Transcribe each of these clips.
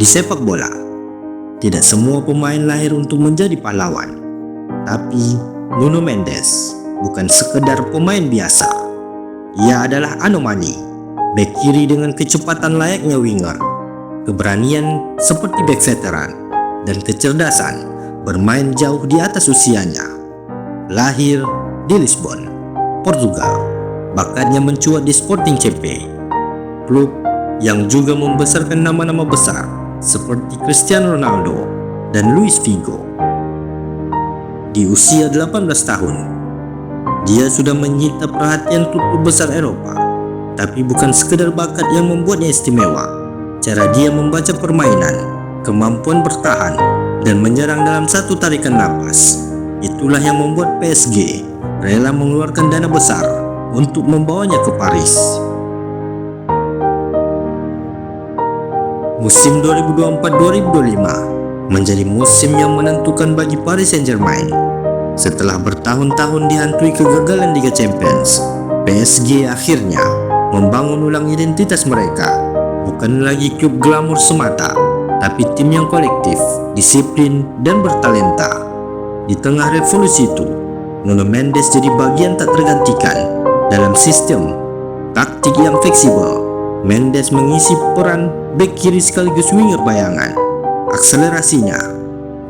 Di sepak bola, tidak semua pemain lahir untuk menjadi pahlawan. Tapi Nuno Mendes bukan sekedar pemain biasa. Ia adalah anomali, bek kiri dengan kecepatan layaknya winger, keberanian seperti bek veteran, dan kecerdasan bermain jauh di atas usianya. Lahir di Lisbon, Portugal, bakatnya mencuat di Sporting CP, klub yang juga membesarkan nama-nama besar seperti Cristiano Ronaldo dan Luis Figo. Di usia 18 tahun, dia sudah menyita perhatian klub besar Eropa. Tapi bukan sekedar bakat yang membuatnya istimewa. Cara dia membaca permainan, kemampuan bertahan, dan menyerang dalam satu tarikan napas, itulah yang membuat PSG rela mengeluarkan dana besar untuk membawanya ke Paris. Musim 2024-2025 menjadi musim yang menentukan bagi Paris Saint-Germain. Setelah bertahun-tahun dihantui kegagalan Liga Champions, PSG akhirnya membangun ulang identitas mereka. Bukan lagi klub glamor semata, tapi tim yang kolektif, disiplin, dan bertalenta. Di tengah revolusi itu, Nuno Mendes jadi bagian tak tergantikan dalam sistem taktik yang fleksibel. Mendes mengisi peran bek kiri sekaligus winger bayangan. Akselerasinya,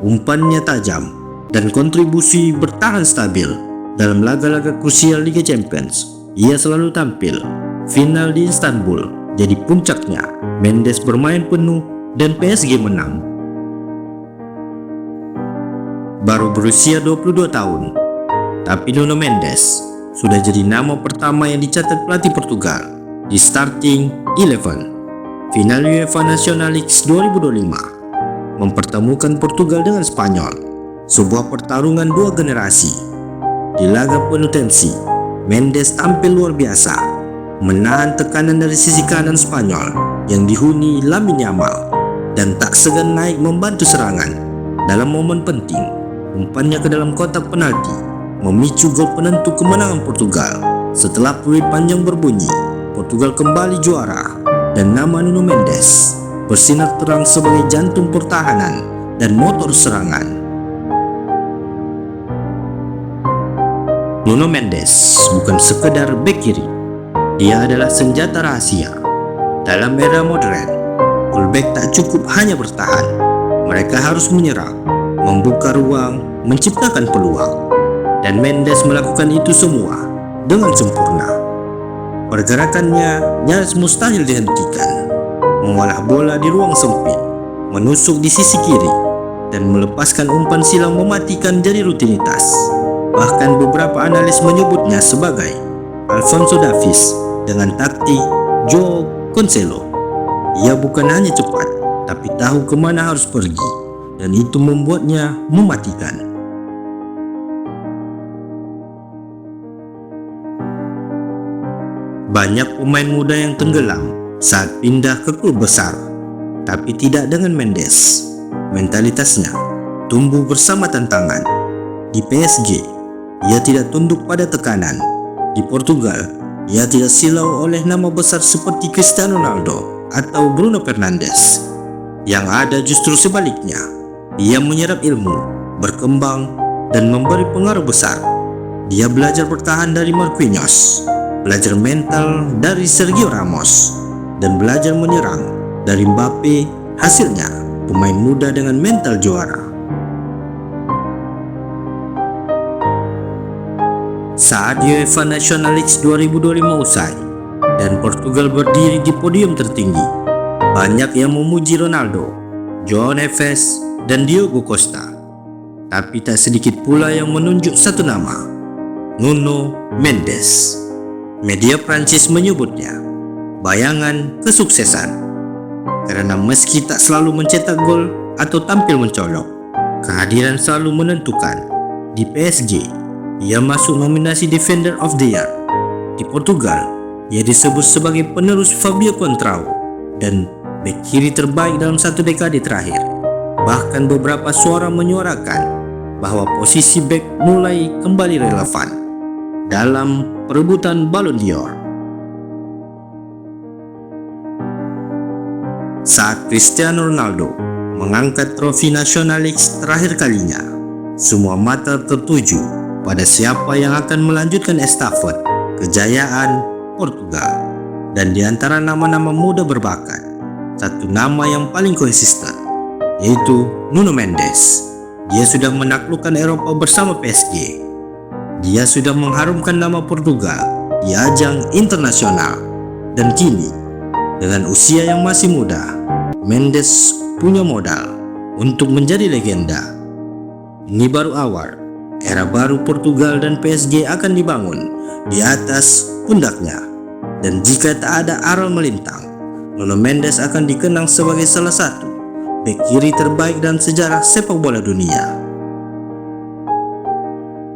umpannya tajam, dan kontribusi bertahan stabil dalam laga-laga krusial Liga Champions. Ia selalu tampil. Final di Istanbul jadi puncaknya. Mendes bermain penuh dan PSG menang. Baru berusia 22 tahun, tapi Nuno Mendes sudah jadi nama pertama yang dicatat pelatih Portugal di Starting 11. Final UEFA National League 2025 mempertemukan Portugal dengan Spanyol, sebuah pertarungan dua generasi. Di laga penuh tensi, Mendes tampil luar biasa, menahan tekanan dari sisi kanan Spanyol yang dihuni Lamine Yamal, dan tak segan naik membantu serangan. Dalam momen penting, umpannya ke dalam kotak penalti memicu gol penentu kemenangan Portugal. Setelah peluit panjang berbunyi, Portugal kembali juara, dan nama Nuno Mendes bersinar terang sebagai jantung pertahanan dan motor serangan. Nuno Mendes bukan sekedar bek kiri, dia adalah senjata rahasia. Dalam era modern, fullback tak cukup hanya bertahan. Mereka harus menyerang, membuka ruang, menciptakan peluang. Dan Mendes melakukan itu semua dengan sempurna. Pergerakannya nyaris mustahil dihentikan. Mengolah bola di ruang sempit, menusuk di sisi kiri, dan melepaskan umpan silang mematikan jadi rutinitas. Bahkan beberapa analis menyebutnya sebagai Alphonso Davies dengan taktik Joao Cancelo. Ia bukan hanya cepat, tapi tahu kemana harus pergi, dan itu membuatnya mematikan. Banyak pemain muda yang tenggelam saat pindah ke klub besar, tapi tidak dengan Mendes. Mentalitasnya tumbuh bersama tantangan. Di PSG, ia tidak tunduk pada tekanan. Di Portugal, ia tidak silau oleh nama besar seperti Cristiano Ronaldo atau Bruno Fernandes. Yang ada justru sebaliknya, ia menyerap ilmu, berkembang, dan memberi pengaruh besar. Dia belajar bertahan dari Marquinhos, belajar mental dari Sergio Ramos, dan belajar menyerang dari Mbappe. Hasilnya, pemain muda dengan mental juara. Saat UEFA National League 2025 usai dan Portugal berdiri di podium tertinggi, banyak yang memuji Ronaldo, João Neves, dan Diogo Costa. Tapi tak sedikit pula yang menunjuk satu nama, Nuno Mendes. Media Prancis menyebutnya bayangan kesuksesan, karena meski tak selalu mencetak gol atau tampil mencolok, kehadiran selalu menentukan. Di PSG, ia masuk nominasi Defender of the Year. Di Portugal, ia disebut sebagai penerus Fabio Contrao dan bek kiri terbaik dalam satu dekade terakhir. Bahkan beberapa suara menyuarakan bahwa posisi bek mulai kembali relevan dalam perebutan Ballon d'Or. Saat Cristiano Ronaldo mengangkat trofi National League terakhir kalinya, semua mata tertuju pada siapa yang akan melanjutkan estafet kejayaan Portugal. Dan di antara nama-nama muda berbakat, satu nama yang paling konsisten, yaitu Nuno Mendes. Dia sudah menaklukkan Eropa bersama PSG. Dia sudah mengharumkan nama Portugal di ajang internasional. Dan kini, dengan usia yang masih muda, Mendes punya modal untuk menjadi legenda. Ini baru awal, era baru Portugal dan PSG akan dibangun di atas pundaknya. Dan jika tak ada aral melintang, Nuno Mendes akan dikenang sebagai salah satu bek kiri terbaik dalam sejarah sepak bola dunia.